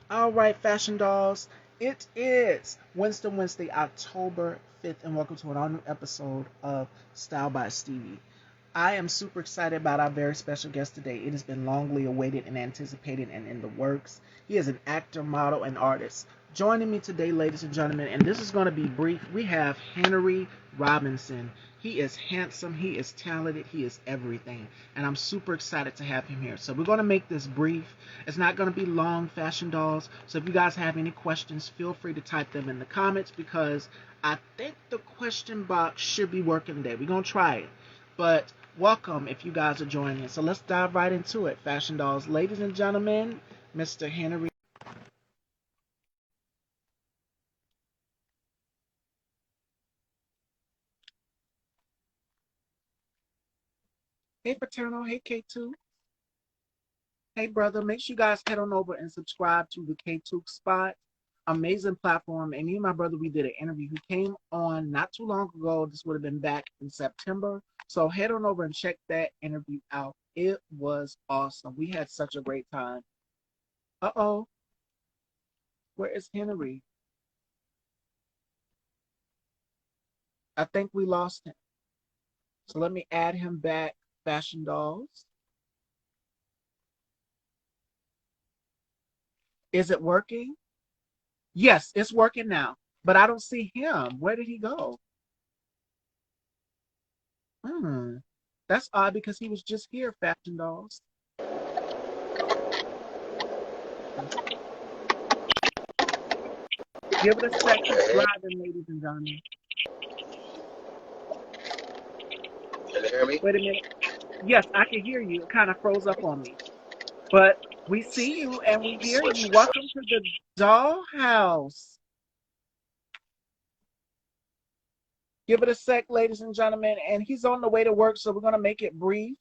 All right, fashion dolls. It is Wednesday, October 5th, and welcome to an all new episode of Style by Stevie. I am super excited about our very special guest today. It has been longly awaited and anticipated and in the works. He is an actor, model, and artist. Joining me today, ladies and gentlemen, and this is going to be brief, we have Henry Robinson. He is handsome, he is talented, he is everything. And I'm super excited to have him here. So we're going to make this brief. It's not going to be long, fashion dolls. So if you guys have any questions, feel free to type them in the comments because I think the question box should be working today. We're going to try it. But welcome if you guys are joining us. So let's dive right into it, fashion dolls. Ladies and gentlemen, Mr. Henry. Hey, Paterno. Hey, K2. Hey, brother. Make sure you guys head on over and subscribe to the K2 spot. Amazing platform. And me and my brother, we did an interview. He came on not too long ago. This would have been back in September. So head on over and check that interview out. It was awesome. We had such a great time. Uh-oh. Where is Henry? I think we lost him. So let me add him back, Fashion Dolls. Is it working? Yes, it's working now. But I don't see him. Where did he go? Hmm. That's odd because he was just here, Fashion Dolls. Give it a sec. He's Hey, driving, ladies and gentlemen. can you hear me? Wait a minute. Yes, I can hear you. It kind of froze up on me. But we see you and we hear you. Switch. Welcome to the dollhouse. Give it a sec, ladies and gentlemen. And he's on the way to work, so we're going to make it brief.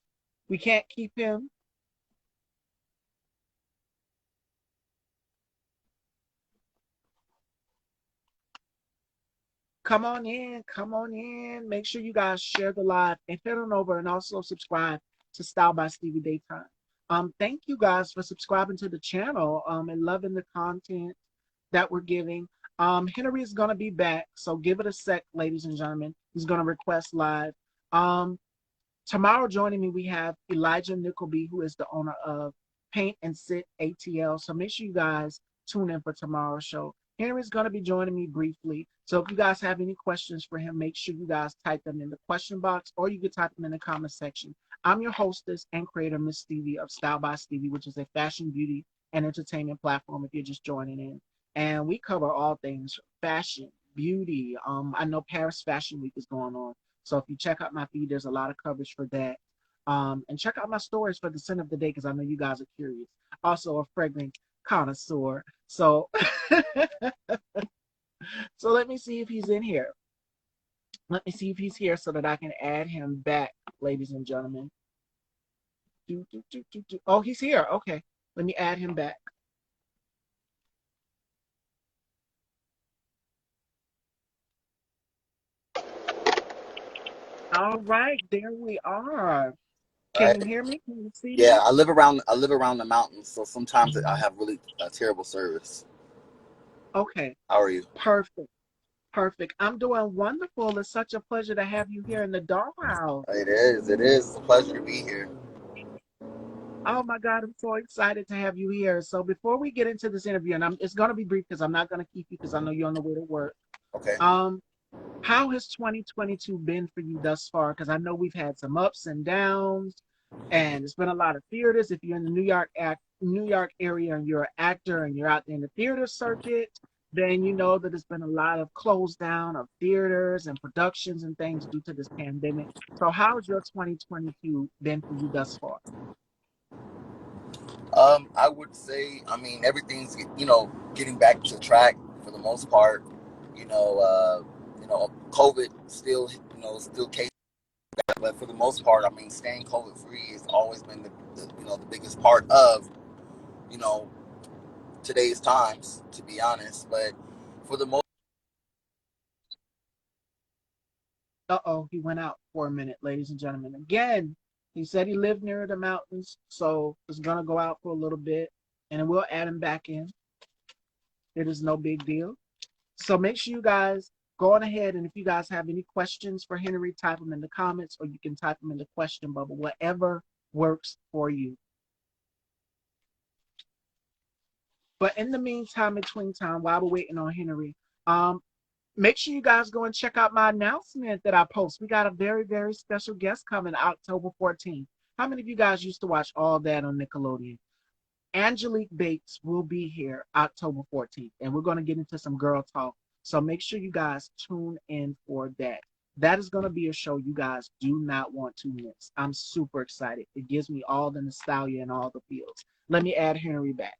We can't keep him. Come on in, come on in. Make sure you guys share the live and head on over and also subscribe to Style by Stevie Daytime. Thank you guys for subscribing to the channel and loving the content that we're giving. Henry is gonna be back, so give it a sec, ladies and gentlemen. He's gonna request live. Um, Tomorrow joining me, we have Elijah Nickleby, who is the owner of Paint and Sit ATL. So make sure you guys tune in for tomorrow's show. Henry's going to be joining me briefly. So if you guys have any questions for him, make sure you guys type them in the question box or you can type them in the comment section. I'm your hostess and creator, Miss Stevie of Style by Stevie, which is a fashion, beauty, and entertainment platform if you're just joining in. And we cover all things fashion, beauty. I know Paris Fashion Week is going on. So if you check out my feed, there's a lot of coverage for that. And check out my stories for the scent of the day because I know you guys are curious. Also a fragrance connoisseur. So so let me see if he's in here. Let me see if he's here so that I can add him back, ladies and gentlemen. Oh, he's here. Okay. Let me add him back. All right, there we are. All Can right. you hear me? Can you see Yeah, me? I live around the mountains, so sometimes I have really terrible service. Okay, How are you? perfect. Perfect. I'm doing wonderful. It's such a pleasure to have you here in the dollhouse. It is. It is. It's a pleasure to be here. Oh my God, I'm so excited to have you here. So before we get into this interview, and it's going to be brief because I'm not going to keep you because I know you're on the way to work. Okay. Um, how has 2022 been for you thus far? Because I know we've had some ups and downs, and it's been a lot of theaters. If you're in the New York area and you're an actor and you're out there in the theater circuit, then you know that it's been a lot of close down of theaters and productions and things due to this pandemic. So how's your 2022 been for you thus far? I would say, I mean, everything's getting back to track for the most part. COVID still still case, but for the most part, I mean, staying COVID free has always been the biggest part of you know today's times, to be honest. But for the most Uh-oh, he went out for a minute, ladies and gentlemen. Again, he said he lived near the mountains, so it's gonna go out for a little bit, and then we'll add him back in. It is no big deal. So make sure you guys go on ahead, and if you guys have any questions for Henry, type them in the comments, or you can type them in the question bubble, whatever works for you. But in the meantime, between time, while we're waiting on Henry, um, make sure you guys go and check out my announcement that I post. We got a very, very special guest coming October 14th. How many of you guys used to watch all that on Nickelodeon? Angelique Bates will be here October 14th, and we're going to get into some girl talk. So make sure you guys tune in for that. That is going to be a show you guys do not want to miss. I'm super excited. It gives me all the nostalgia and all the feels. Let me add Henry back.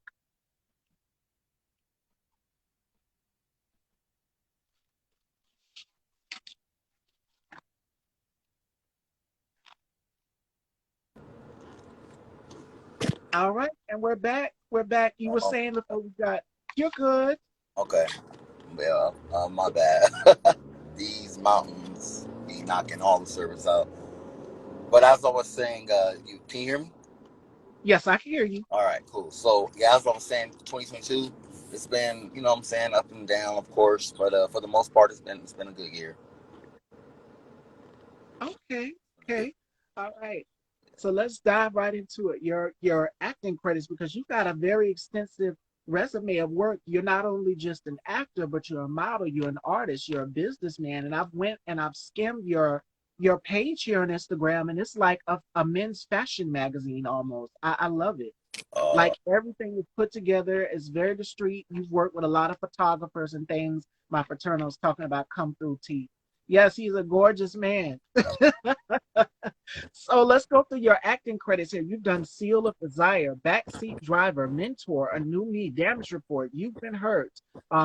All right, and we're back. We're back. You were Oh, saying before we got, you're good. okay. Well, my bad. These mountains be knocking all the service out. But as I was saying, you can you hear me? Yes, I can hear you. All right, cool. So yeah, as I was saying, 2022, it's been, you know what I'm saying, up and down, of course, but for the most part, it's been a good year. Okay, Good. okay. All right. So let's dive right into it. Your acting credits, because you've got a very extensive resume of work. You're not only just an actor, but you're a model, you're an artist, you're a businessman. And I've went and I've skimmed your page here on Instagram, and it's like a men's fashion magazine almost. I love it. Uh, Like everything is put together. It's very discreet. You've worked with a lot of photographers and things. My fraternal's talking about come through tea. Yes, he's a gorgeous man. So let's go through your acting credits here. You've done Seal of Desire, Backseat Driver, Mentor, A New Me, Damage Report, You've Been Hurt,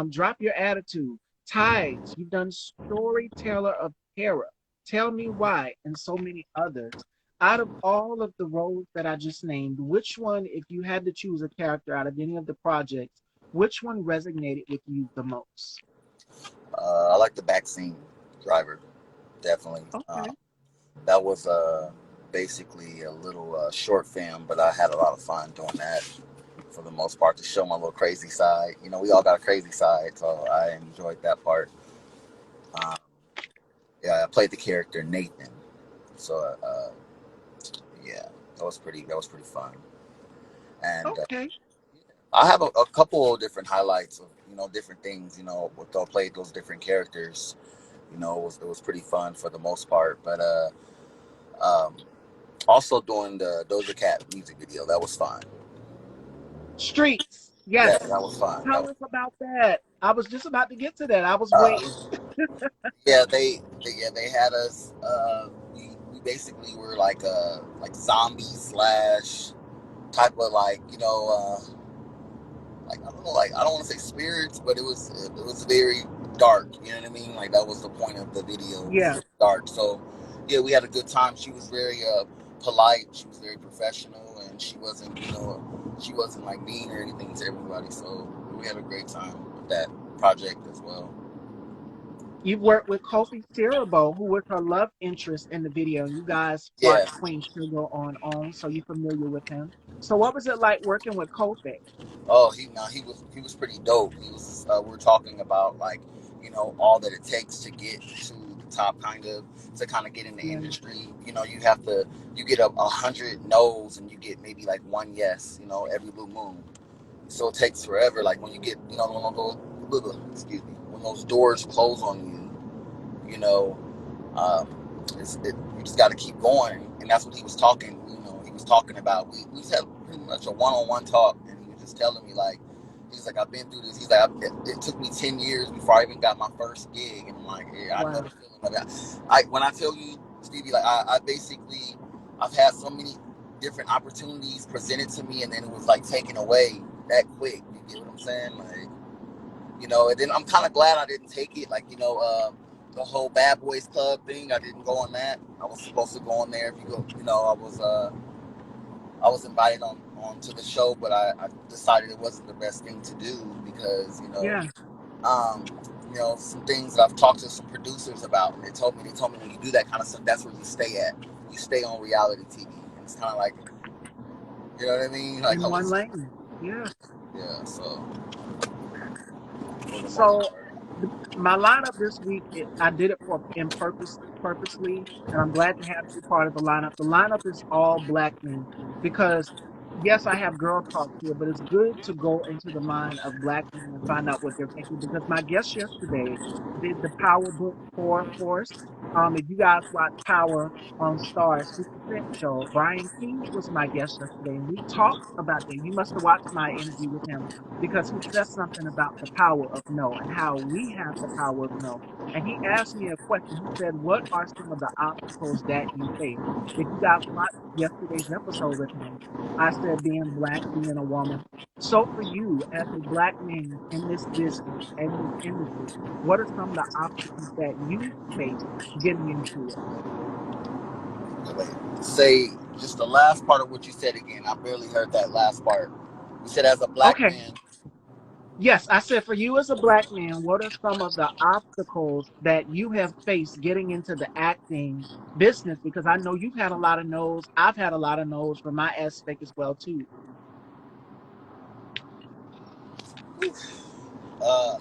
Drop Your Attitude, Tides. You've done Storyteller of Terror, Tell Me Why, and so many others. Out of all of the roles that I just named, which one, if you had to choose a character out of any of the projects, which one resonated with you the most? I like the backseat driver, definitely. Okay. That was basically a little short film, but I had a lot of fun doing that for the most part to show my little crazy side. You know, we all got a crazy side, so I enjoyed that part. Um, yeah, I played the character Nathan, so yeah, that was pretty fun. And Okay. I have a couple of different highlights of different things. With I played those different characters. It was pretty fun for the most part. But um, also doing the Doja Cat music video, that was fun. Streets. Yeah, Yes. that was fun. That Tell was, us about that. I was just about to get to that. I was waiting. uh, yeah, they had us. We basically were like zombies slash type of like I don't know, like I don't want to say spirits, but it was very dark. You know what I mean? Like that was the point of the video. It was Yeah. very dark. So yeah, we had a good time. She was very polite. She was very professional, and she wasn't like mean or anything to everybody. So we had a great time with that project as well. You've worked with Kofi Siriboe, who was her love interest in the video. You guys Yeah. brought Queen Sugar on, so you're familiar with him. So what was it like working with Kofi? Oh, he was pretty dope. We're talking about like all that it takes to get to the top, to kind of get in the Yeah. industry. You get a hundred no's and you get maybe like one yes. Every blue moon. So it takes forever. Like when you get when excuse me, when those doors close on you, you just got to keep going, and that's what he was talking. He was talking about. We just had pretty much a one-on-one talk, and he was just telling me like, he's like, I've been through this. He's like, it took me 10 years before I even got my first gig, and I'm like, yeah, I know Wow. the feeling of that. When I tell you, Stevie, like I basically, I've had so many different opportunities presented to me, and then it was like taken away that quick. You get what I'm saying? Like, and then I'm kind of glad I didn't take it. Like, the whole Bad Boys Club thing, I didn't go on that. I was supposed to go on there. If you go, I was invited on to the show, but I decided it wasn't the best thing to do because Yeah. um, some things that I've talked to some producers about. And they told me when you do that kind of stuff, that's where you stay at. You stay on reality TV, and it's kind of like, you know what I mean? Like, In one lane. Yeah. yeah. So for the most So part. my lineup this week, I did it purposely, and I'm glad to have you part of the lineup. The lineup is all black men because, yes, I have girl talk here, but it's good to go into the mind of black men and find out what they're thinking. Because my guest yesterday did the Power Book 4 for us. If you guys watch Power on Stars 50 Cent show, Brian Keys was my guest yesterday, and we talked about that. You must have watched my interview with him because he says something about the power of no and how we have the power of no. And he asked me a question. He said, "What are some of the obstacles that you face?" If you guys watched yesterday's episode with him, I said being black, being a woman. So for you, as a black man in this business and this industry, what are some of the obstacles that you face getting into it? Wait, say just the last part of what you said again. I barely heard that last part. You said as a black Okay. man. Yes, I said for you as a black man, what are some of the obstacles that you have faced getting into the acting business? Because I know you've had a lot of no's. I've had a lot of no's from my aspect as well too. Uh,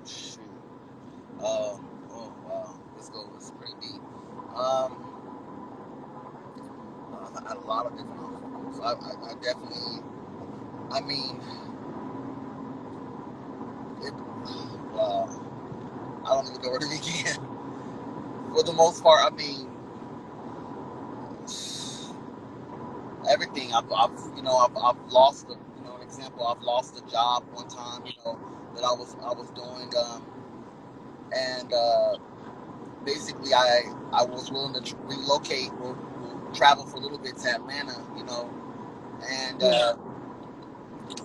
shoot. Oh wow, this goes pretty deep. I've had a lot of different obstacles. I definitely. I mean, it. Wow. I don't even know where to begin. For the most part, I mean, everything. I've lost a, an example. I've lost a job one time, that I was doing, and basically I was willing to relocate or travel for a little bit to Atlanta, and Yeah,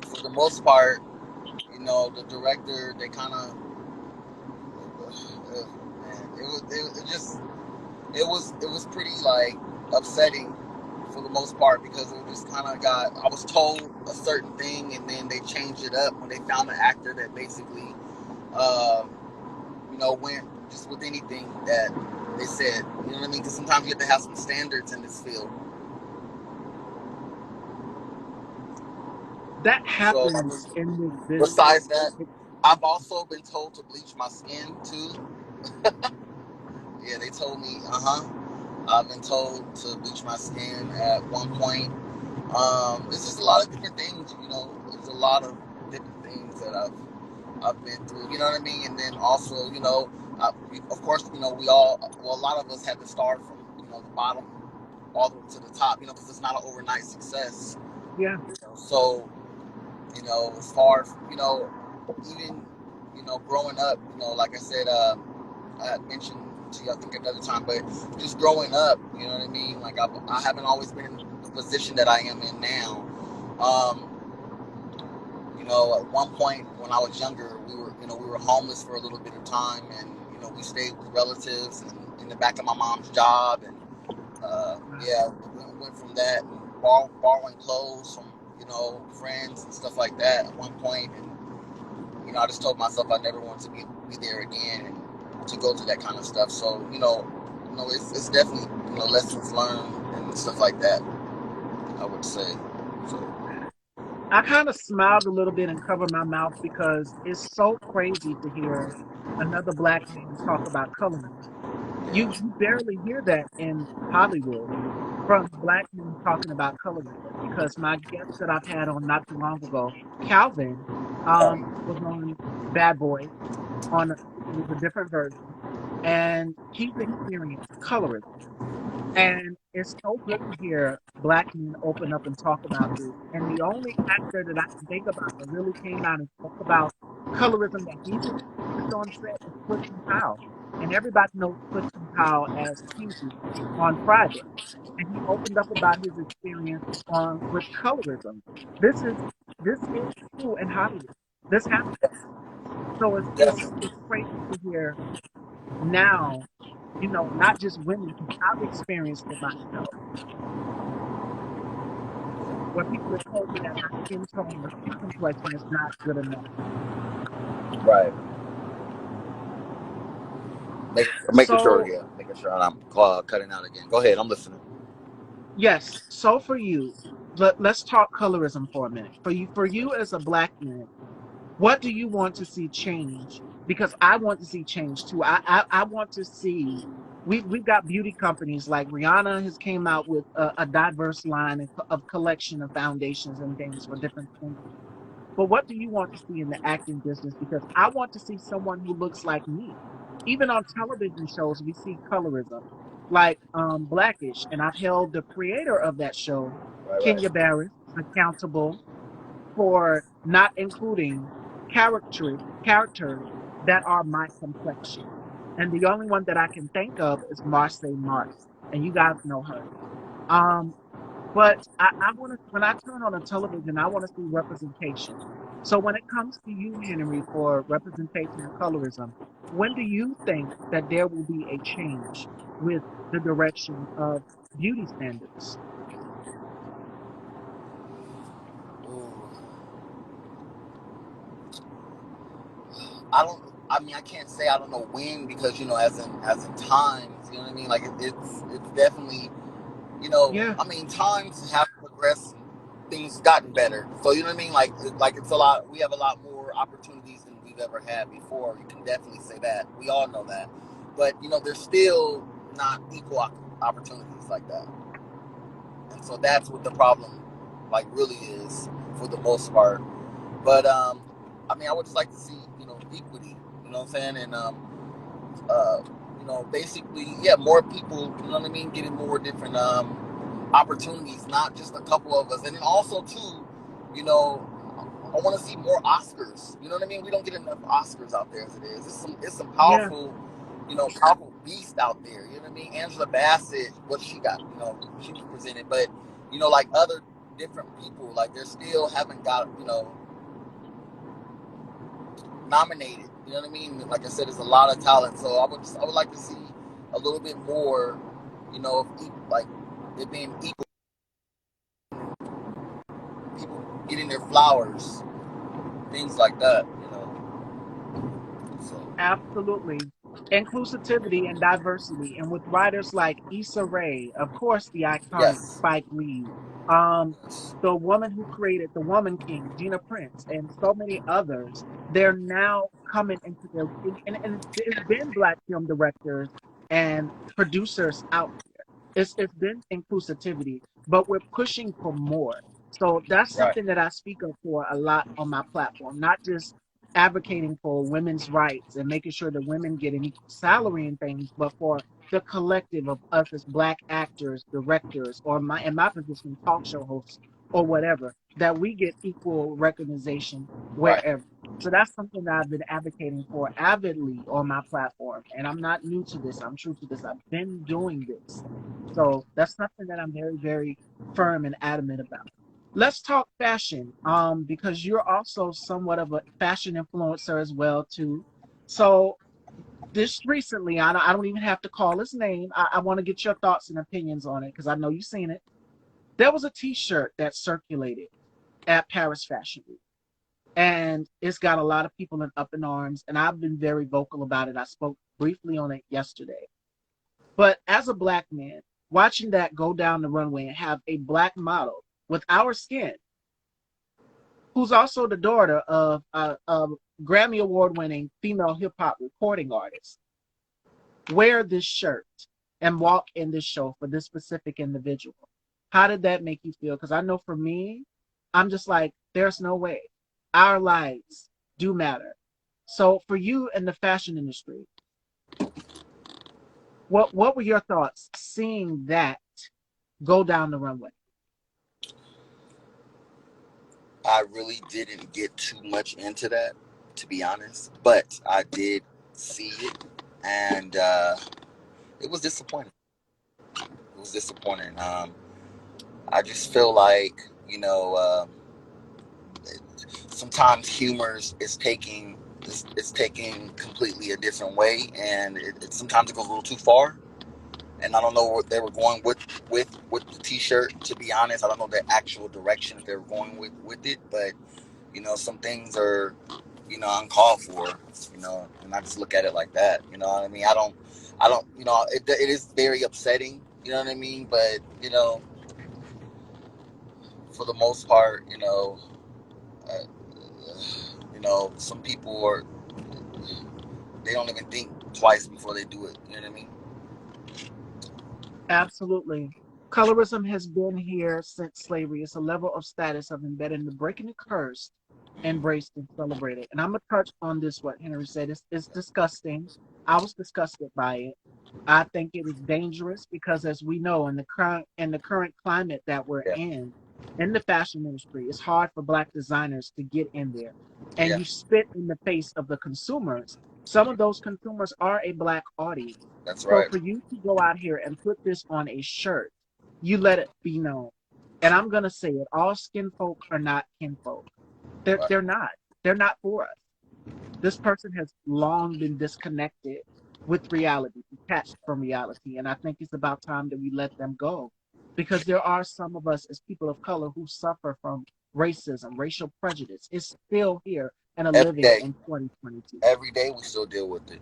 for the most part, the director, they kind of, man, it just it was pretty like upsetting for the most part because it just kind of got, I was told a certain thing and then they changed it up when they found an actor that basically uh, went just with anything that they said. You know what I mean? Because sometimes you have to have some standards in this field. that So happens in this business. besides that, I've also been told to bleach my skin too. Yeah, they told me. I've been told to bleach my skin at one point. It's just a lot of different things. There's a lot of different things that I've been through. You know what I mean? And then also, of course, we all, well, a lot of us had to start from the bottom all the way to the top. Because it's not an overnight success. Yeah, So as far as even growing up, like I said, I had mentioned to you, I think another time, but just growing up, you know what I mean? Like I haven't always been in the position that I am in now. Um, at one point when I was younger, we were homeless for a little bit of time, and we stayed with relatives and in the back of my mom's job, and yeah, went from that and borrowing clothes from friends and stuff like that at one point, and I just told myself I never want to be there again and to go through that kind of stuff. So it's definitely lessons learned and stuff like that, I would say. So I kind of smiled a little bit and covered my mouth because it's so crazy to hear another black man talk about colorism. yeah, You barely hear that in Hollywood from black men talking about colorism because my guest that I've had on not too long ago, Calvin, was on Bad Boys on it was a different version, and he's experienced colorism. And it's so good to hear black men open up and talk about this. And the only actor that I can think about that really came out and spoke about colorism that he's experienced on set is Clifton Powell. And everybody knows Clifton Powell as Hughesy on Friday. And he opened up about his experience on with colorism. This is this is true in Hollywood. This happens. So it's definitely. crazy to hear now, not just women, because I've experienced it myself where people have told me that my skin tone or skin complexion is not good enough. Right. Making sure, So, yeah, making sure I'm cutting out again. Go ahead, I'm listening. yes, so for you, let's talk colorism for a minute. For you as a black man, What do you want to see change? Because I want to see change too. I want to see. We've got beauty companies like Rihanna has came out with a diverse line of collection of foundations and things for different skin tones. But what do you want to see in the acting business? Because I want to see someone who looks like me. Even on television shows, we see colorism, like Blackish, and I've held the creator of that show, Right, right. Kenya Barris, accountable for not including characters that are my complexion. And the only one that I can think of is Marseille Marks, and you guys know her. Um, but I want to, when I turn on a television, I want to see representation. So when it comes to you, Henry, for representation and colorism, when do you think that there will be a change with the direction of beauty standards? Ooh. I don't. I mean, I can't say I don't know when because as in times, you know what I mean. Like it's definitely, Yeah, I mean, times have progressed, things gotten better. So you know what I mean. Like it's a lot. We have a lot more opportunities than we've ever had before. You can definitely say that. We all know that. But there's still not equal opportunities like that, and so that's what the problem, like, really is for the most part. But I mean, I would just like to see equity. You know what I'm saying? And uh, basically, yeah, more people. You know what I mean? Getting more different opportunities, not just a couple of us. And then also too, you know, I want to see more Oscars. You know what I mean? We don't get enough Oscars out there as it is. It's some yeah, powerful, powerful beast out there. You know what I mean? Angela Bassett, what she got, she was presented, but like other different people, like they still haven't got, nominated. You know what I mean? Like I said, there's a lot of talent, so I would like to see a little bit more, of like it being equal, people getting their flowers, things like that. So absolutely. Inclusivity and diversity. And with writers like Issa Rae, of course, the iconic yes, Spike Lee, um, yes, the woman who created The Woman King, Gina Prince, and so many others, they're now coming into their, and it's been Black film directors and producers out there. It's been inclusivity, but we're pushing for more. So that's right, something that I speak up for a lot on my platform, not just advocating for women's rights and making sure that women get an equal salary and things, but for the collective of us as Black actors, directors, or in my position, talk show hosts or whatever, that we get equal recognition right, wherever. So that's something that I've been advocating for avidly on my platform. And I'm not new to this. I'm true to this. I've been doing this. So that's something that I'm very, very firm and adamant about. Let's talk fashion, because you're also somewhat of a fashion influencer as well too. So this recently, I don't even have to call his name. I want to get your thoughts and opinions on it because I know you've seen it. There was a T-shirt that circulated at Paris Fashion Week, and it's got a lot of people up in arms. And I've been very vocal about it. I spoke briefly on it yesterday. But as a Black man, watching that go down the runway and have a Black model with our skin, who's also the daughter of a Grammy Award winning female hip hop recording artist, wear this shirt and walk in this show for this specific individual. How did that make you feel? Because I know for me, I'm just like, there's no way. Our lives do matter. So for you in the fashion industry, what were your thoughts seeing that go down the runway? I really didn't get too much into that, to be honest, but I did see it, and it was disappointing. It was disappointing. I just feel like sometimes humor is taking completely a different way, and sometimes it goes a little too far. And I don't know what they were going with the T-shirt. To be honest, I don't know the actual direction that they were going with it, but some things are uncalled for. And I just look at it like that. You know what I mean? I don't. It is very upsetting. You know what I mean? But for the most part, uh, some people are, they don't even think twice before they do it. You know what I mean? Absolutely. Colorism has been here since slavery. It's a level of status of embedding the breaking the curse, embraced and celebrated. And I'm gonna touch on this what Henry said. It's disgusting. I was disgusted by it. I think it is dangerous because as we know in the current climate that we're Yeah, in the fashion industry, it's hard for black designers to get in there. And yeah, you spit in the face of the consumers. Some of those consumers are a black audience. that's So right. for you to go out here and put this on a shirt, you let it be known. And I'm gonna say it, all skin folk are not kinfolk. They're Right. they're not. They're not for us. This person has long been disconnected with reality, detached from reality. And I think it's about time that we let them go. Because there are some of us as people of color who suffer from racism, racial prejudice. It's still here and a Every living day, in 2022. every day we still deal with it.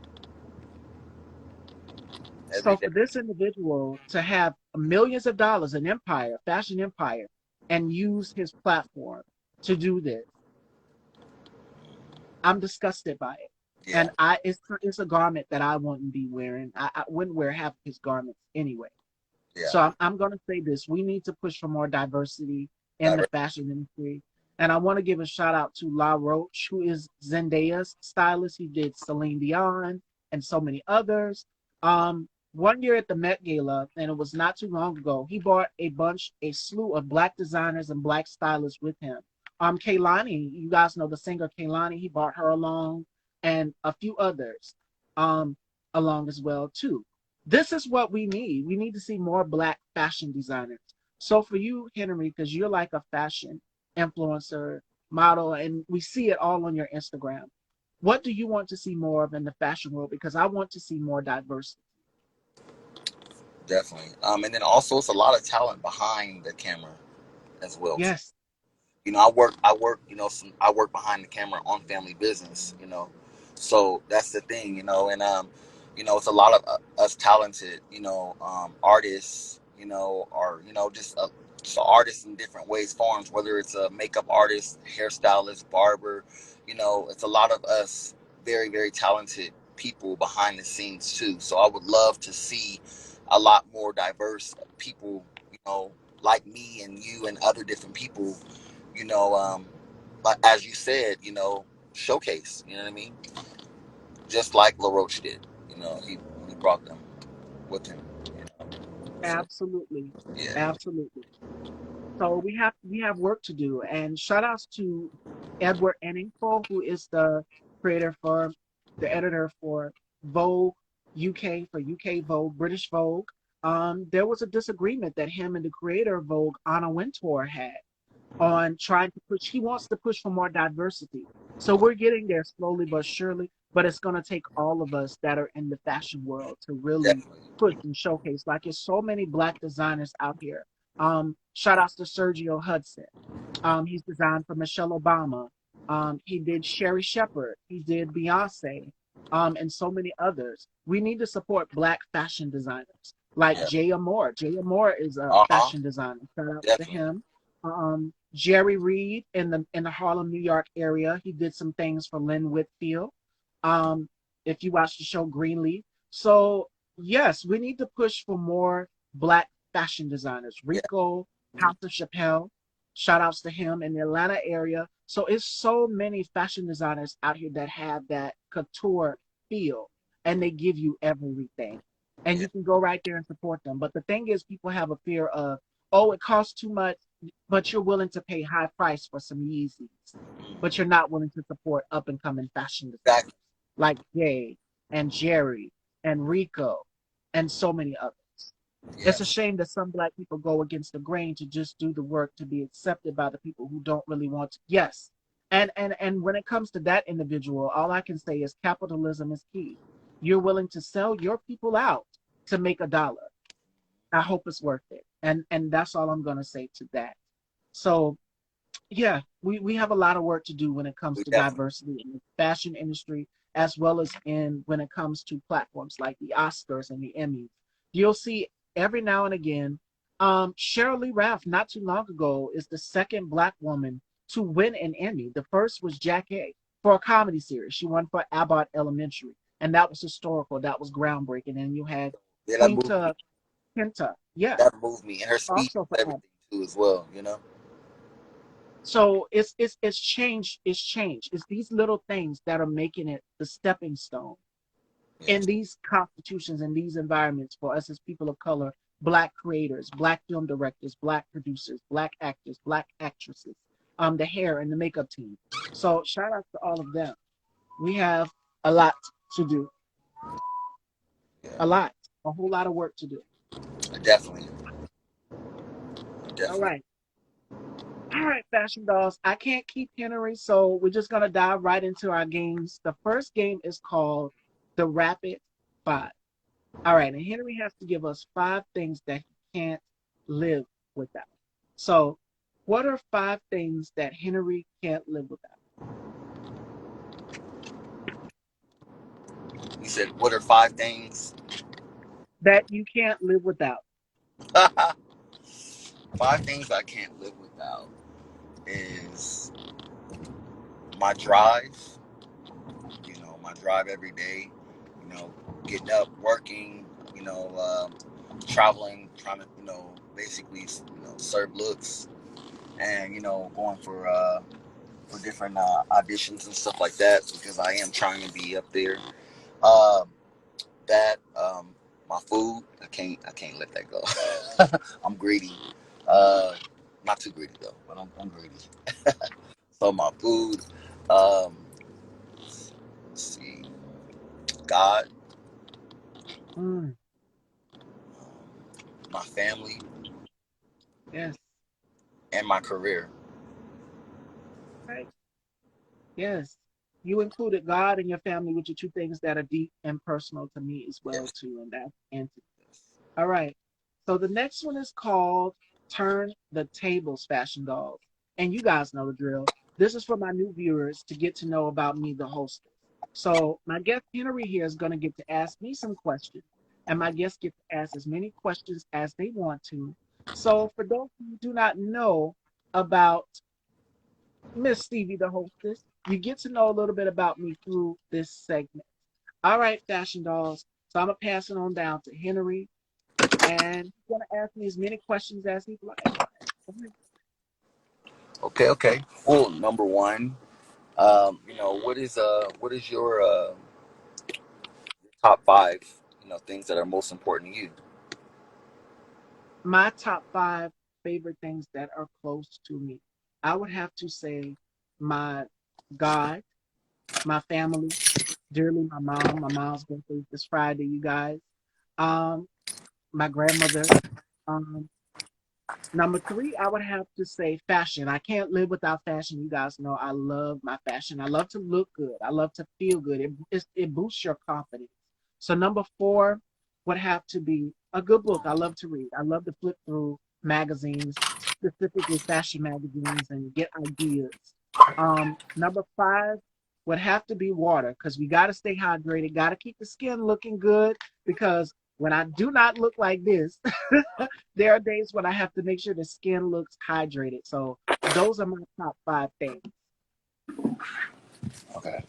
Every So day. for this individual to have millions of dollars, an empire, fashion empire, and use his platform to do this, I'm disgusted by it. Yeah, And it's a garment that I wouldn't be wearing. I wouldn't wear half of his garments anyway. yeah. So I'm going to say this. We need to push for more diversity in the Diver- fashion industry. And I want to give a shout out to La Roche, who is Zendaya's stylist. He did Celine Dion and so many others. One year at the Met Gala, and it was not too long ago, he brought a slew of black designers and black stylists with him. Kaylani, you guys know the singer Kaylani, he brought her along, and a few others um, along as well too. This is what we need. We need to see more black fashion designers. So for you, Henry, because you're like a fashion influencer, model, and we see it all on your Instagram. What do you want to see more of in the fashion world? Because I want to see more diversity. Definitely. And then also it's a lot of talent behind the camera as well too. Yes, I work behind the camera on family business, so that's the thing, it's a lot of us talented, artists, or just artists in different ways, forms, whether it's a makeup artist, hairstylist, barber, it's a lot of us very, very talented people behind the scenes too. So I would love to see a lot more diverse people, like me and you and other different people, you know, um, like as you said, showcase. You know what I mean? Just like LaRoche did. He brought them with him. You know? So absolutely, yeah, absolutely. So we have work to do. And shout outs to Edward Enningful, who is the editor for Vogue UK, for UK Vogue, British Vogue. There was a disagreement that him and the creator of Vogue, Anna Wintour, had on trying to push. He wants to push for more diversity. So we're getting there slowly but surely. But it's going to take all of us that are in the fashion world to really definitely. push and showcase. Like there's so many black designers out here. Shout outs to Sergio Hudson. He's designed for Michelle Obama. He did Sherry Shepherd. He did Beyonce, and so many others. We need to support black fashion designers like Yeah. Jay Amore. Jay Amore is a Uh huh. fashion designer. Shout outs to Definitely. him. Jerry Reed in the Harlem, New York area. He did some things for Lynn Whitfield. Um, if you watch the show Greenleaf. So yes, we need to push for more black fashion designers. Yeah. Rico, House of Chappelle, shout outs to him in the Atlanta area. So it's so many fashion designers out here that have that couture feel and they give you everything. And Yeah. you can go right there and support them. But the thing is, people have a fear of, oh, it costs too much, but you're willing to pay high price for some Yeezys, but you're Mm. not willing to support up and coming fashion designers Exactly. like Jay and Jerry and Rico and so many others. It's a Yes. shame that some black people go against the grain to just do the work to be accepted by the people who don't really want to. Yes. And when it comes to that individual, all I can say is capitalism is key. You're willing to sell your people out to make a dollar. I hope it's worth it. And that's all I'm gonna say to that. So yeah, we have a lot of work to do when it comes We to definitely. diversity in the fashion industry, as well as in when it comes to platforms like the Oscars and the Emmys. You'll see every now and again. Cheryl Lee Ralph, not too long ago, is the second black woman to win an Emmy. The first was Jack A. for a comedy series. She won for Abbott Elementary, and that was historical. That was groundbreaking. And you had Yeah, that moved me. Quinta Quinta, yeah, That moved me, and her speech also for and Abbott. everything too, as well. You know. So it's changed. It's changed. It's these little things that are making it the stepping stone in Yes. these constitutions and these environments for us as people of color, black creators, black film directors, black producers, black actors, black actresses, the hair and the makeup team. So shout out to all of them. We have a lot to do, a Yeah. lot, a whole lot of work to do. Definitely. All Definitely. right. All right, fashion dolls. I can't keep Henry, so we're just gonna dive right into our games. The first game is called the Rapid Five. All right, and Henry has to give us five things that he can't live without. So, what are five things that Henry can't live without? You said, what are five things? That you can't live without. Five things I can't live without is my drive. You know, my drive every day. You know, getting up, working. You know, traveling, trying to basically serve looks, and going for different auditions and stuff like that because I am trying to be up there. Um, that my food, I can't let that go. I'm greedy. Uh, Not too greedy though, but I'm greedy. So my food, um, let's see, God, Mm, my family, yes, and my career. right. Yes. You included God and your family, which are two things that are deep and personal to me as well Yes. too, and that's entity. All right. So the next one is called Turn the Tables Fashion Dolls. And you guys know the drill. This is for my new viewers to get to know about me, the hostess. So my guest Henry here is going to get to ask me some questions, and my guests get to ask as many questions as they want to. So for those who do not know about Miss Stevie, the hostess, you get to know a little bit about me through this segment. All right, fashion dolls. So I'm gonna pass it on down to Henry, and he's going to ask me as many questions as he'd like. Okay. Okay. Well, number one, what is your top five, things that are most important to you? My top five favorite things that are close to me. I would have to say my God, my family, dearly my mom. My mom's birthday is this Friday, you guys. Um, my grandmother. Um, Number three, I would have to say fashion. I can't live without fashion. You guys know I love my fashion. I love to look good. I love to feel good. It boosts your confidence. So number four would have to be a good book. I love to read. I love to flip through magazines, specifically fashion magazines, and get ideas. Number five would have to be water because we got to stay hydrated. Got to keep the skin looking good because when I do not look like this, there are days when I have to make sure the skin looks hydrated. So those are my top five things. Okay,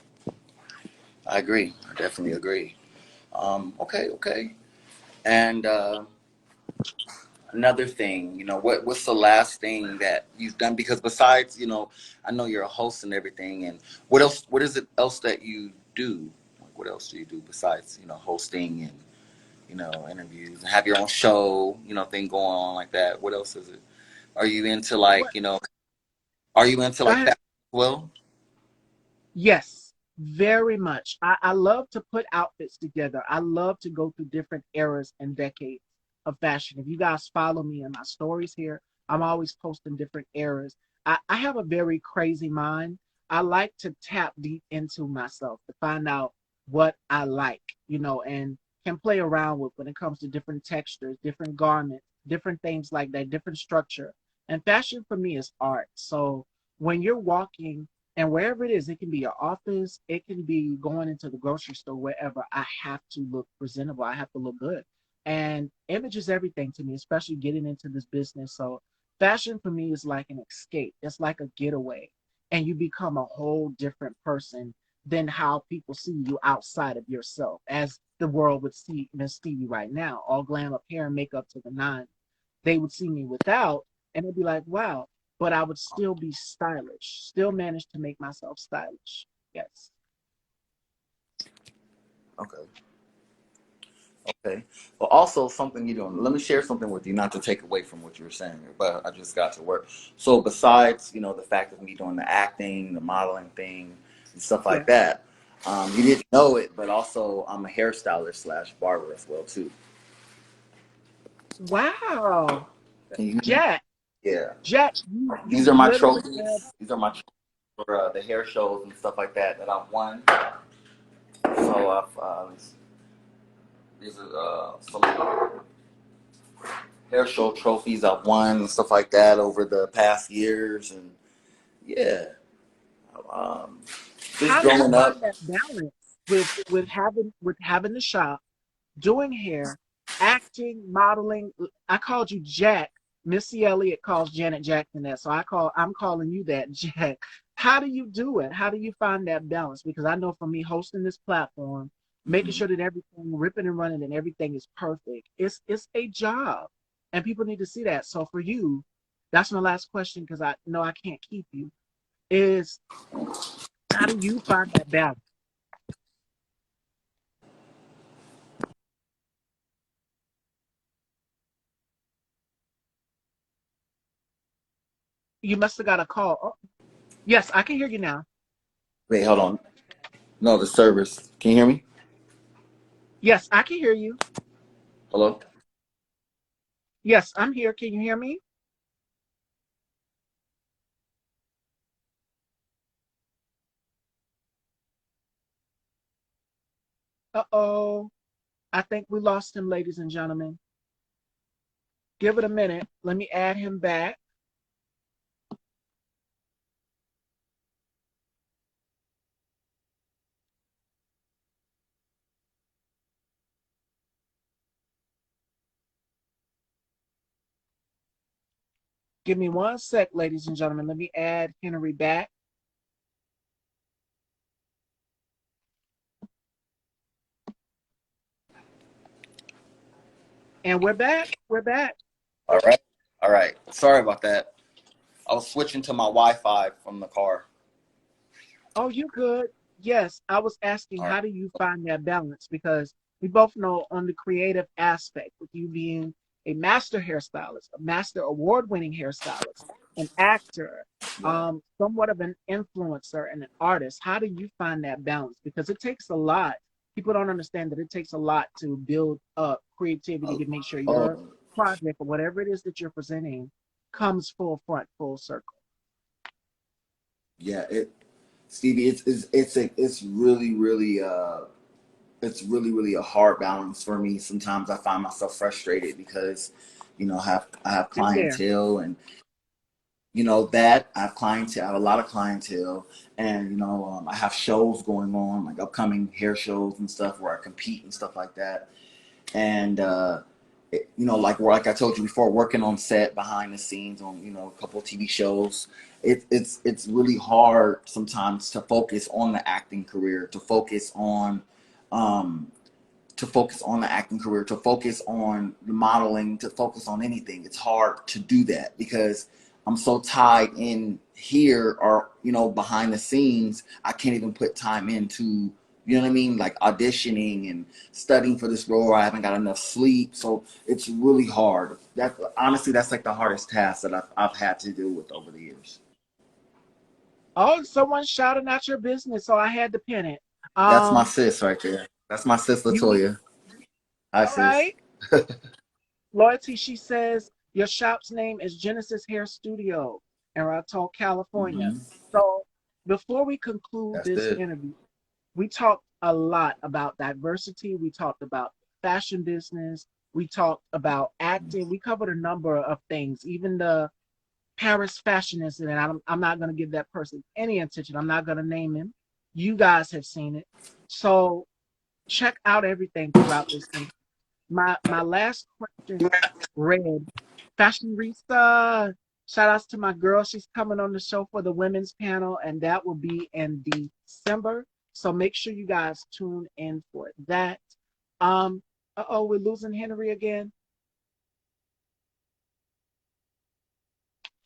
I agree. I definitely agree. Okay, okay. And another thing, what's the last thing that you've done? Because besides, I know you're a host and everything, and what else? What is it else that you do? Like, what else do you do besides, hosting and interviews and have your own show, thing going on like that? What else is it? Are you into What? Are you into Go like ahead. fashion as well? Yes, very much. I love to put outfits together. I love to go through different eras and decades of fashion. If you guys follow me in my stories here, I'm always posting different eras. I have a very crazy mind. I like to tap deep into myself to find out what I like, and can play around with when it comes to different textures, different garments, different things like that, different structure. And fashion for me is art. So when you're walking and wherever it is, it can be your office, it can be going into the grocery store, wherever, I have to look presentable. I have to look good. And image is everything to me, especially getting into this business. So fashion for me is like an escape. It's like a getaway. and you become a whole different person than how people see you outside of yourself, as the world would see Miss Stevie right now, all glam up, hair and makeup to the nine. They would see me without, and they'd be like, wow, but I would still be stylish, still manage to make myself stylish. Yes. Okay. Okay. Well, also something you're doing. Let me share something with you, not to take away from what you were saying, but I just got to work. So besides, the fact of me doing the acting, the modeling thing, and stuff like Yeah. that, you didn't know it, but also I'm a hairstylist slash barber as well too. Wow. Can you hear me? Jack, Yeah. Jack, you These are my literally have, trophies. These are my trophies for the hair shows and stuff like that I've won. So these are some hair show trophies I've won and stuff like that over the past years, and yeah, um, just how do you growing find up. that balance with having the shop, doing hair, acting, modeling? I called you Jack. Missy Elliott calls Janet Jackson that, so I'm calling you that, Jack. How do you do it? How do you find that balance? Because I know for me hosting this platform, making Mhm. sure that everything ripping and running and everything is perfect, it's a job. And people need to see that. So for you, that's my last question because I know I can't keep you. Is how do you find that balance? You must have got a call. Oh, yes, I can hear you now. Wait, hold on. No, the service. Can you hear me? Yes, I can hear you. Hello. Yes, I'm here. Can you hear me? Uh-oh. I think we lost him, ladies and gentlemen. Give it a minute. Let me add him back. Give me one sec, ladies and gentlemen. Let me add Henry back. And we're back. We're back. All right. All right. Sorry about that. I was switching to my Wi-Fi from the car. Oh, you good? Yes, I was asking, All right. how do you find that balance? Because we both know on the creative aspect, with you being a master hairstylist, a master award-winning hairstylist, an actor, Yeah. somewhat of an influencer and an artist. How do you find that balance? Because it takes a lot. People don't understand that it takes a lot to build up creativity Oh, to make sure your oh, project or whatever it is that you're presenting comes full front, full circle. yeah. Stevie, it's really it's really a hard balance for me. Sometimes I find myself frustrated because, I have Been there. clientele, and that I have clientele. I have a lot of clientele, and I have shows going on, like upcoming hair shows and stuff where I compete and stuff like that. And like I told you before, working on set behind the scenes on a couple of TV shows. It's really hard sometimes to focus on the acting career, um, to focus on the acting career, to focus on the modeling, to focus on anything. It's hard to do that because I'm so tied in here, or behind the scenes. I can't even put time into, you know what I mean, like auditioning and studying for this role. I haven't got enough sleep, so it's really hard. That honestly, that's like the hardest task that I've had to deal with over the years. Oh, someone's shouting out your business, so I had to pin it. That's my Um, sis right there. That's my sis you need, Latoya. Hi, all sis. right. Loyalty, she says your shop's name is Genesis Hair Studio in Raton, California. Hmm. So before we conclude That's this it. interview, we talked a lot about diversity. We talked about fashion business. We talked about acting. We covered a number of things, even the Paris fashion incident. I'm not going to give that person any attention. I'm not going to name him. You guys have seen it. So check out everything throughout this thing. My last question read, Fashionista. Shout outs to my girl. She's coming on the show for the women's panel, and that will be in December. So make sure you guys tune in for that. Um, oh, we're losing Henry again.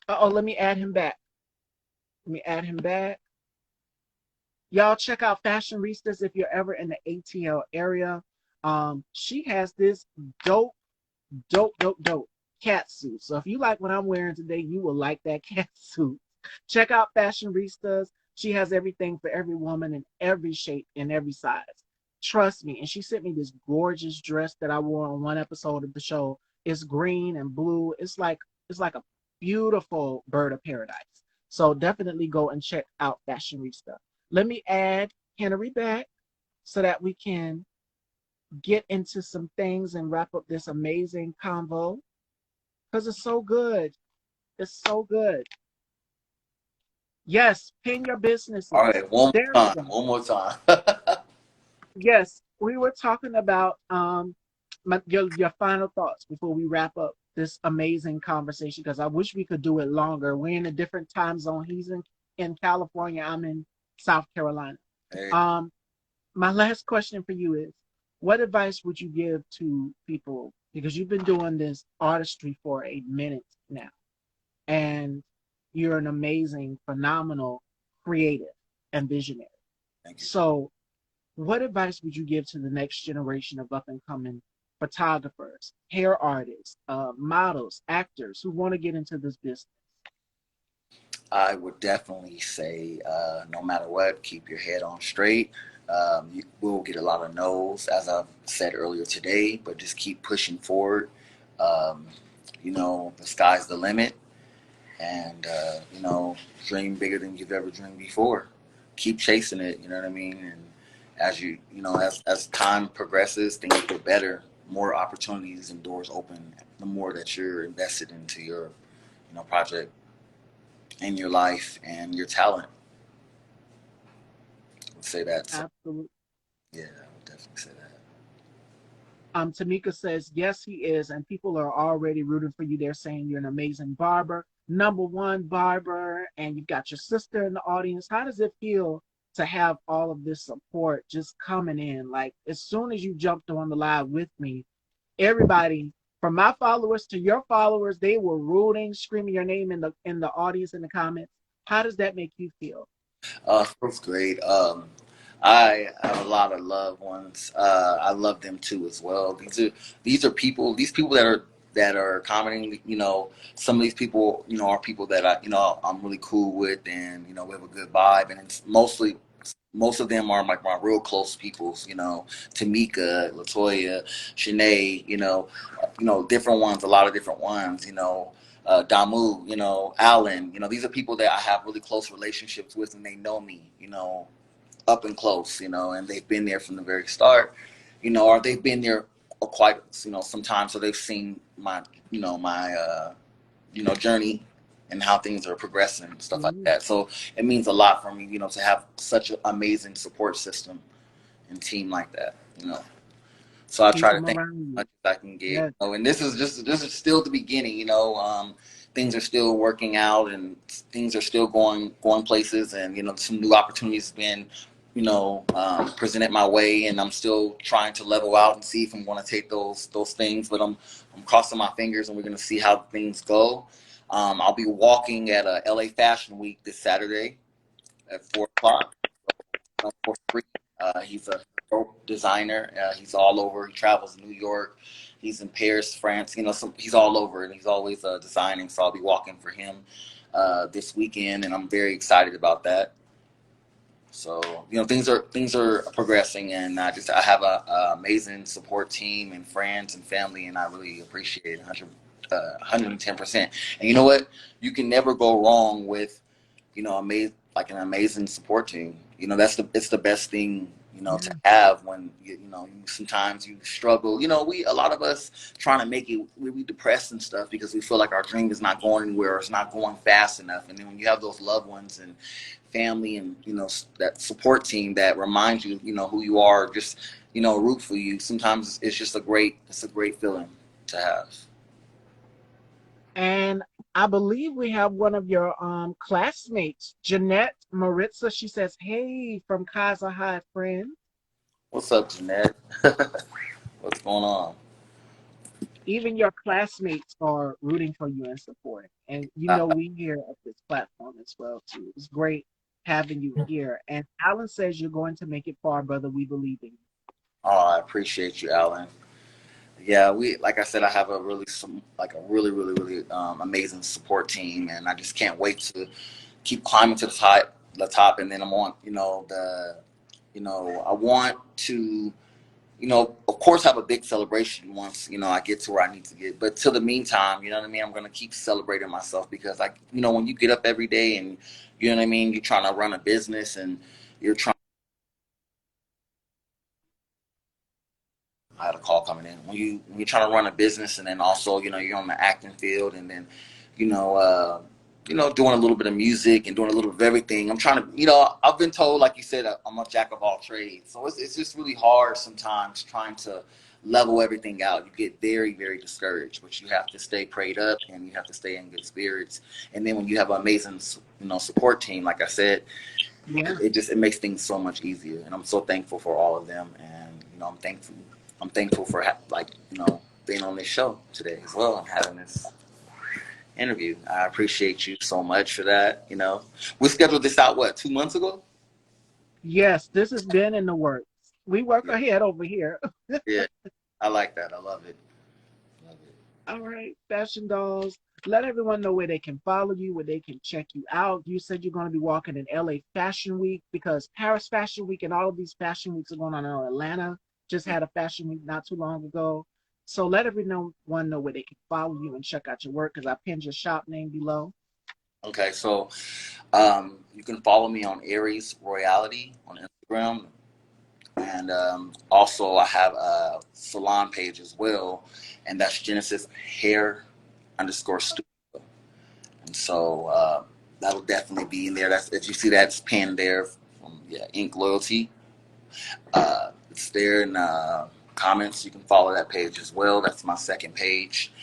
Oh, let me add him back. Let me add him back. Y'all check out Fashion Ristas if you're ever in the ATL area. She has this dope dope cat suit. So if you like what I'm wearing today, you will like that cat suit. Check out Fashionistas. She has everything for every woman in every shape and every size. Trust me. And she sent me this gorgeous dress that I wore on one episode of the show. It's green and blue. It's like a beautiful bird of paradise. So definitely go and check out Fashionista. Let me add Henry back so that we can get into some things and wrap up this amazing convo because it's so good. It's so good. Yes, pin your All businesses. right, one There more we time. go. One more time. Yes, we were talking about your final thoughts before we wrap up this amazing conversation because I wish we could do it longer. We're in a different time zone. He's in California. I'm in South Carolina. Hey, Um, my last question for you is what advice would you give to people because you've been doing this artistry for a minute now and you're an amazing phenomenal creative and visionary, thank you. so what advice would you give to the next generation of up and coming photographers, hair artists, models, actors who want to get into this business? I would definitely say, no matter what, keep your head on straight. You will get a lot of no's, as I've said earlier today, but just keep pushing forward. Um, the sky's the limit, and dream bigger than you've ever dreamed before. Keep chasing it. You know what I mean? And as time progresses, things get better. More opportunities and doors open. The more that you're invested into your, project and your life and your talent. I would say that. So Absolutely. yeah, I would definitely say that. Tamika says, yes, he is. And people are already rooting for you. They're saying you're an amazing barber, number one barber, and you've got your sister in the audience. How does it feel to have all of this support just coming in? Like, as soon as you jumped on the live with me, everybody from my followers to your followers, they were rooting, screaming your name in the audience in the comments. How does that make you feel? Fourth grade. I have a lot of loved ones. I love them too as well. These are people. These people that are commenting. Some of these people, are people that I'm really cool with, and we have a good vibe. And it's mostly most of them are like my real close peoples. Tamika, Latoya, Shanae. Different ones. A lot of different ones. Damu, Alan, these are people that I have really close relationships with and they know me, up and close, and they've been there from the very start, or they've been there quite, sometimes, so they've seen my journey and how things are progressing and stuff like Mhm. that. So it means a lot for me, to have such an amazing support system and team like that, so I Keep try to them think around as you. much as I can get. Yes. And this is still the beginning. Things are still working out, and things are still going places, and some new opportunities have been presented my way, and I'm still trying to level out and see if I'm going to take those things. But I'm crossing my fingers, and we're going to see how things go. I'll be walking at LA Fashion Week this Saturday at 4 o'clock for free. He's a dope designer. He's all over. He travels to New York. He's in Paris, France. He's all over, and he's always designing. So I'll be walking for him this weekend, and I'm very excited about that. So things are progressing, and I have a amazing support team and friends and family, and I really appreciate it 110%. And you know what? You can never go wrong with like an amazing support team. It's the best thing to Yeah. have when sometimes you struggle. We a lot of us trying to make it, we depressed and stuff because we feel like our dream is not going anywhere, or it's not going fast enough. And then when you have those loved ones and family and that support team that reminds you who you are, just root for you. Sometimes it's a great feeling to have. And I believe we have one of your classmates, Jeanette Maritza. She says, "Hey, from Kaiser High, friend." What's up, Jeanette? What's going on? Even your classmates are rooting for you and supporting. And we here at this platform as well too. It's great having you here. And Alan says you're going to make it far, brother. We believe in you. Oh, I appreciate you, Alan. Yeah, we like I said, I have a really some like a really really really amazing support team, and I just can't wait to keep climbing to the top, and then I'm on, I want to, of course, have a big celebration once, I get to where I need to get. But till the meantime, you know what I mean? I'm going to keep celebrating myself because, like, when you get up every day and, you know what I mean, you're trying to run a business and you're trying. I had a call coming in. When you're trying to run a business and then also, you're on the acting field and then, you know, uh, doing a little bit of music and doing a little bit of everything. I'm trying to, I've been told, like you said, I'm a jack of all trades. So it's just really hard sometimes trying to level everything out. You get very, very discouraged, but you have to stay prayed up and you have to stay in good spirits. And then when you have an amazing, support team, like I said, Yeah. it makes things so much easier. And I'm so thankful for all of them. And, I'm thankful for being on this show today as well and having this interview. I appreciate you so much for that. We scheduled this out, what, 2 months ago? Yes, this has been in the works. We work Yeah, ahead over here. yeah. I like that. I love it. Love it. All right, Fashion Dolls. Let everyone know where they can follow you, where they can check you out. You said you're going to be walking in LA Fashion Week because Paris Fashion Week and all of these fashion weeks are going on in Atlanta. Just had a fashion week not too long ago. So let everyone know where they can follow you and check out your work because I pinned your shop name below. Okay, so you can follow me on Aries Royality on Instagram. And also, I have a salon page as well, and that's Genesis Hair underscore Studio. And so that'll definitely be in there. That's if you see that's pinned there from Ink Loyalty. It's there in comments. You can follow that page as well. That's my second page,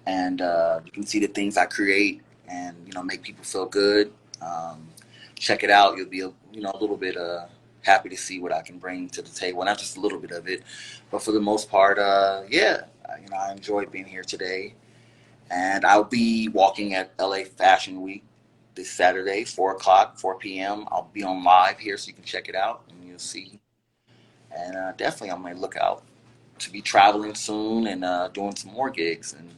and you can see the things I create and make people feel good. Um, Check it out. You'll be a little bit happy to see what I can bring to the table. Not just a little bit of it, but for the most part, yeah. I enjoyed being here today, and I'll be walking at LA Fashion Week this Saturday, 4 o'clock, 4 p.m. I'll be on live here, so you can check it out and you'll see. And definitely, I'm gonna look out to be traveling soon and doing some more gigs, and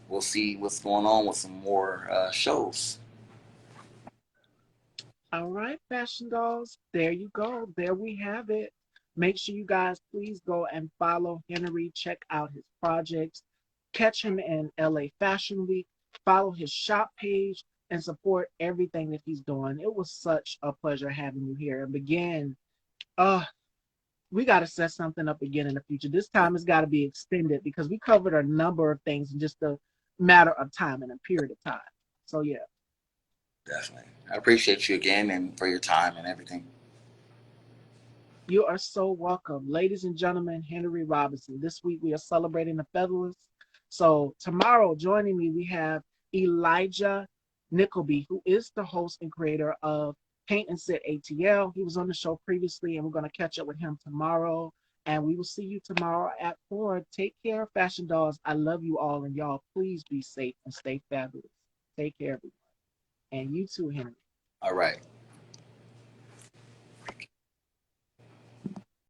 we'll see what's going on with some more shows. All right, Fashion Dolls. There you go. There we have it. Make sure you guys please go and follow Henry. Check out his projects. Catch him in LA Fashion Week. Follow his shop page and support everything that he's doing. It was such a pleasure having you here. And again, uh, we got to set something up again in the future. This time it's got to be extended because we covered a number of things in just a matter of time and a period of time. So yeah. Definitely, I appreciate you again and for your time and everything. You are so welcome. Ladies and gentlemen, Henry Robinson. This week we are celebrating the Featherless. So tomorrow, joining me, we have Elijah Nickleby, who is the host and creator of Paint and Sit ATL. He was on the show previously, and we're going to catch up with him tomorrow. And we will see you tomorrow at 4. Take care, Fashion Dolls. I love you all, and y'all, please be safe and stay fabulous. Take care, everyone. And you too, Henry. All right.